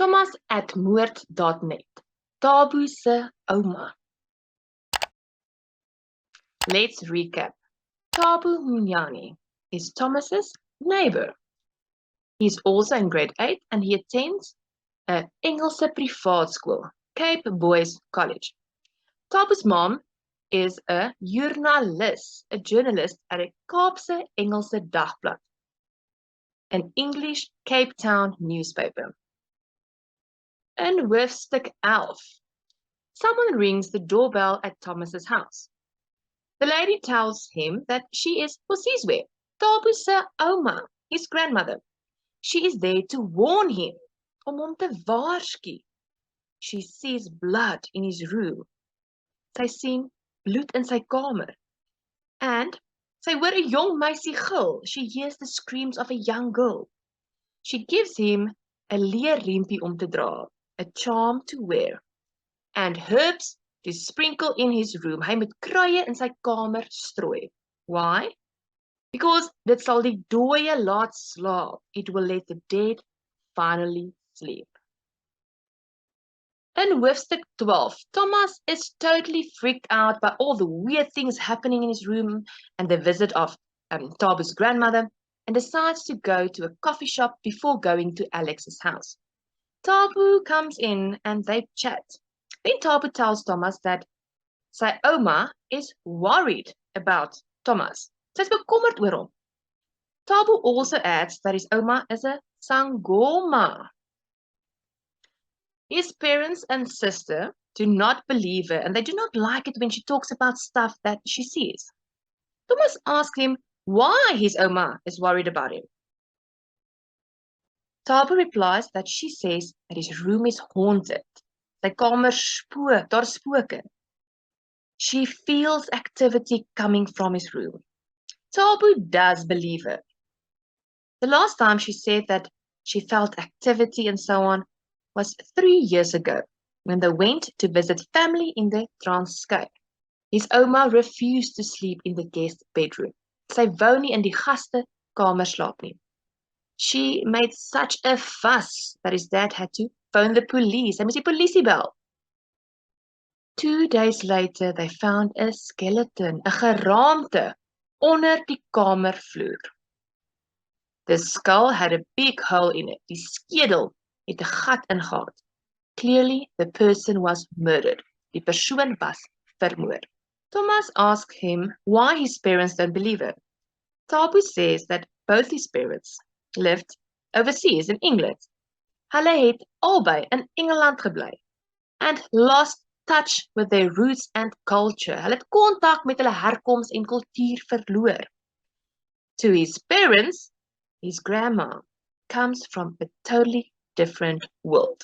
Thomas@moord.net. Thabo se ouma. Let's recap. Thabo Munyani is Thomas's neighbor. He's also in grade 8 and he attends a Engelse privaat school, Cape Boys College. Thabo's mom is a journalist at a Kaapse Engelse dagblad, an English Cape Town newspaper. In Hoofstuk 11, someone rings the doorbell at Thomas's house. The lady tells him that she is Hosizwe, Thabo se ouma, his grandmother. She is there to warn him, om hom te waarsku. She sees blood in his room. Sy sien bloed in sy kamer. And sy hoor 'n jong meisie gil. She hears the screams of a young girl. She gives him a leer riempie om te dra, a charm to wear, and herbs to sprinkle in his room. Hy moet kruie in sy kamer strooi. Why? Because dit sal die dooie laat slaap. It will let the dead finally sleep. In Hoofstuk 12, Thomas is totally freaked out by all the weird things happening in his room and the visit of Thabo's grandmother, and decides to go to a coffee shop before going to Alex's house. Thabo comes in and they chat. Then Thabo tells Thomas that sy ouma is worried about Thomas. Sy's bekommerd oor hom. Thabo also adds that his ouma is a sangoma. His parents and sister do not believe her, and they do not like it when she talks about stuff that she sees. Thomas asks him why his ouma is worried about him. Thabo replies that she says that his room is haunted. Sy kamer spook, daar spooke. She feels activity coming from his room. Thabo does believe her. The last time she said that she felt activity and so on was 3 years ago, when they went to visit family in the Transkei. His ouma refused to sleep in the guest bedroom. Sy wou nie in die gaste kamer slaap nie. She made such a fuss that his dad had to phone the police. Hy moes die polisie bel. 2 days later, they found a skeleton, 'n geraamte, onder die kamervloer. The skull had a big hole in it. Die skedel het 'n gat ingehaat. Clearly, the person was murdered. Die persoon was vermoor. Thomas asked him why his parents don't believe it. Thabo says that both his parents lived overseas in England. Hulle het albei in Engeland gebly and lost touch with their roots and culture. Hulle het kontak met hulle herkoms en kultuur verloor. To his parents, his grandma comes from a totally different world.